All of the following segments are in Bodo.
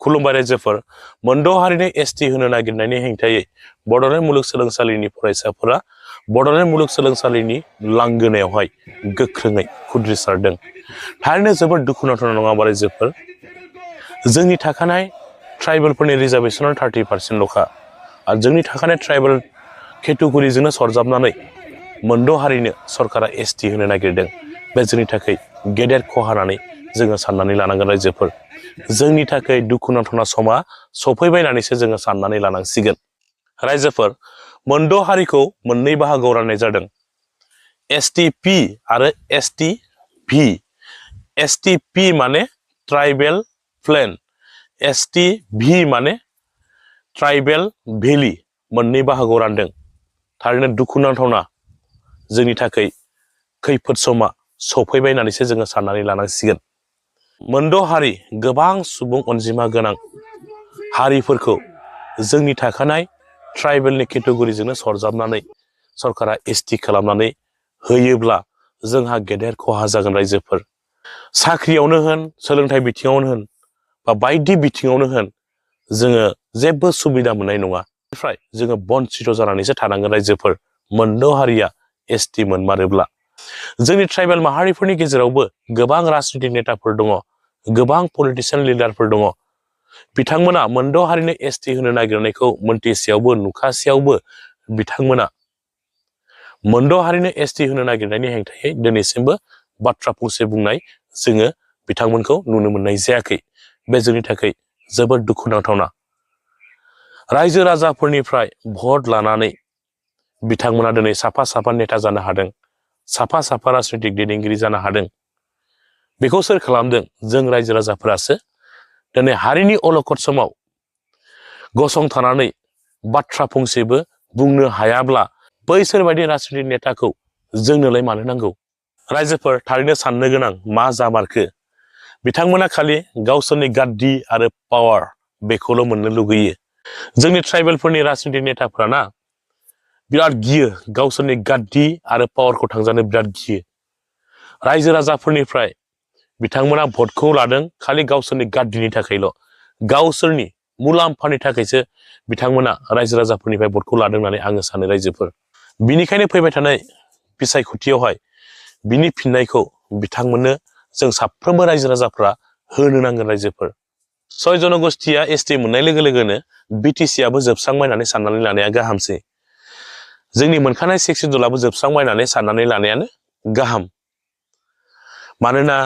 खुलुमबाय रायजोफोर मोनद' हारिनो एसटि होनो नागिरनायनि हेंथायै बड'लेण्ड मुलुगसोलोंसालिनि फरायसाफोरा बड'लेण्ड मुलुगसोलोंसालिनि लांगोनायावहाय गोख्रोङै खुद्रिसारदों। थारैनो जोबोद दुखुनांथाव नङा होमबा रायजोफोर? जोंनि थाखानाय ट्राइबेलफोरनि रिजार्भेसना 30%ल'खा आरो जोंनि थाखानाय ट्राइबेल केटेगरिजोंनो सरजाबनानै मोनद' हारिनो सरकारा एसटि होनो नागिरदों। बे जोंनि थाखाय गेदेर खहा होननानै जोङो साननानै लानांगोन रायजोफोर। जोंनि थाखाय दुखुनांथावना समा सफैबाय होननानैसो जोङो साननानै लानांसिगोन। रायजोफोर मोनद' हारिखौ मोननै बाहागोआव राननाय जादों, एसटि-पि आरो एसटि-भि। एसटि-पि माने ट्राइबेल प्लेन, एसटि-भि माने ट्राइबेल भेलि, मोननै बाहागोआव रानदों। थारैनो दुखुनांथावना जोंनि थाखाय खैफोद समा सफैबाय होननानैसो जोङो साननानै लानांसिगोन। मोनद' हारि गोबां सुबुं अनजिमा गोनां हारिफोरखौ जोंनि थाखानाय ट्राइबेलनि केटेगरिजोंनो सरजाबनानै सरकारा एसटि खालामनानै होयोब्ला जोंहा गेदेर खहा जागोन रायजोफोर। साख्रियावनो होन, सोलोंथाइ बिथिङावनो होन, बा बायदि बिथिङावनो होन, जोङो जेबो सुबिदा मोननाय नङा। बेनिफ्राय जोङो बन्सित जानानैसो थानांगोन रायजोफोर मोनद' हारिया एसटि मोनमारोब्ला। जोंनि ट्राइबेल माहारिफोरनि गेजेरावबो गोबां राजनितिक नेताफोर दङ, गोबां पलिटिसियान लिडारफोर दङ। बिथांमोना मोनद' हारिनो एसटि होनो नागिरनायखौ मोनथिसेयावबो नुखासेयावबो बिथांमोना मोनद' हारिनो एसटि होनो नागिरनायनि हेंथायै दिनैसिमबो बाथ्रा फंसे बुंनाय जोङो बिथांमोनखौ नुनो मोननाय जायाखै। बे जोंनि थाखाय जोबोद दुखुनांथावना। रायजो राजाफोरनिफ्राय भट लानानै बिथांमोना दिनै साफा साफा नेता जानो हादों, साफा साफा राजनितिक दैदेनगिरि जानो हादों। बेखौ सोर खालामदों? जों रायजो राजाफोरासो। दिनै हारिनि अलखद समाव गसंथानानै बाथ्रा फंसेबो बुंनो हायाब्ला बैसोर बायदि राजनितिक नेताखौ जोंनोलाय मानो नांगौ? रायजोफोर थारैनो साननो गोनां मा जामारखो? बिथांमोना खालि गावसोरनि गाद्दि आरो पावार बेखौल' मोननो लुगैयो। जोंनि ट्राइबेलफोरनि राजनितिक नेताफ्राना बिराद गियो, गावसोरनि गाद्दि आरो पावारखौ थांजानो बिराद गियो। रायजो राजाफोरनिफ्राय बिथांमोना भटखौ लादों खालि गावसोरनि गाद्दिनि थाखायल', गावसोरनि मुलाम्फानि थाखायसो बिथांमोना रायजो राजाफोरनिफ्राय भटखौ लादों होननानै आङो सानो रायजोफोर। बिनिखायनो फैबाय थानाय बिसायख'थियावहाय बिनि फिननायखौ बिथांमोननो जों साफ्रोमबो रायजो राजाफ्रा होनो नांगोन रायजोफोर। 6 जनगोष्ठिया एसटि मोननाय लोगो लोगोनो बिटिसिआबो जोबस्रांबाय होननानै साननानै लानाया गाहामसै। जोंनि मोनखानाय 6 सिडुलाबो जोबस्रांबाय होननानै साननानै लानायानो गाहाम। मानोना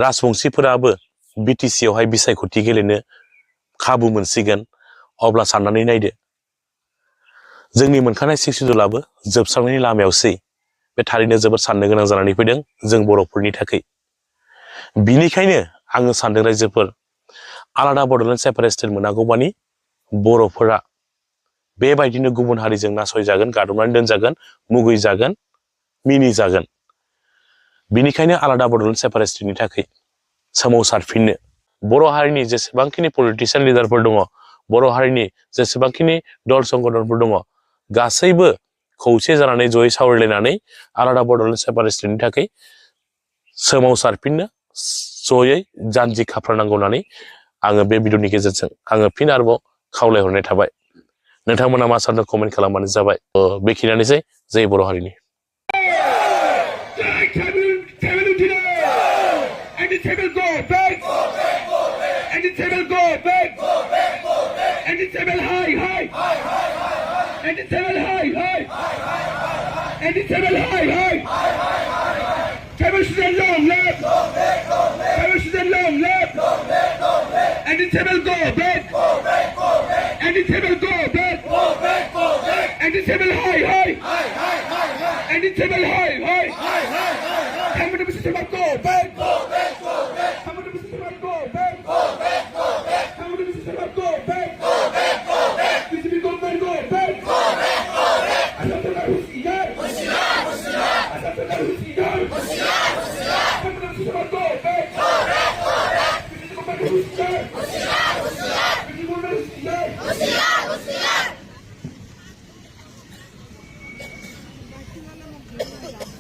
राजबंसिफोराबो बिटिसिआवहाय बिसायख'थि गेलेनो खाबु मोनसिगोन। अब्ला साननानै नायदो, जोंनि मोनखानाय 6 सिडुलाबो जोबस्रांनायनि लामायावसै। बे थारैनो जोबोद साननो गोनां जानानै फैदों जों बर'फोरनि थाखाय। बिनिखायनो आङो सानदों रायजोफोर, आलादा बड'लेण्ड सेपारेट स्टेट मोनागौमानि बर'फोरा बेबायदिनो गुबुन हारिजों नासयजागोन, गादबनानै दोनजागोन, मुगैजागोन, मिनिजागोन। बिनिखायनो आलादा बड'लेण्ड सेपारेट स्टेटनि थाखाय सोमावसारफिननो बर' हारिनि जेसेबांखिनि पलिटिसियान लिडारफोर दङ, बर' हारिनि जेसेबांखिनि दल संगठनफोर दङ, गासैबो खौसे जानानै जयै सावरायलायनानै आलादा बड'लेण्ड सेपारेट स्टेटनि थाखाय सोमावसारफिननो जयै जानजि खाफ्रानांगौ होननानै आङो बे भिडिअनि गेजेरजों आङो फिन आरोबाव खावलायहरनाय थाबाय। नोंथांमोना मा सानदों कमेन्ट खालामबानो जाबाय। बेखिनियानोसै जै बर' हारिनि।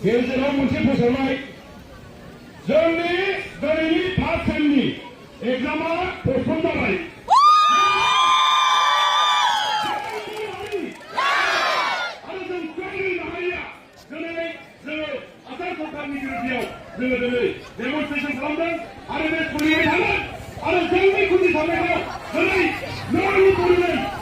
गेजेराव मोनसे फोसावनाय, जोंनि दिनैनि फार्स्ट सेमनि एग्जामा पस्टपन जाबाय। सरकारनि बिरुद्धायाव जोङो दिनै डेमनस्ट्रेसन खालामदों आरो बे सोलिबाय थागोन आरो जोंनि खुदि साननायखौ दिनै न'नि परिबेश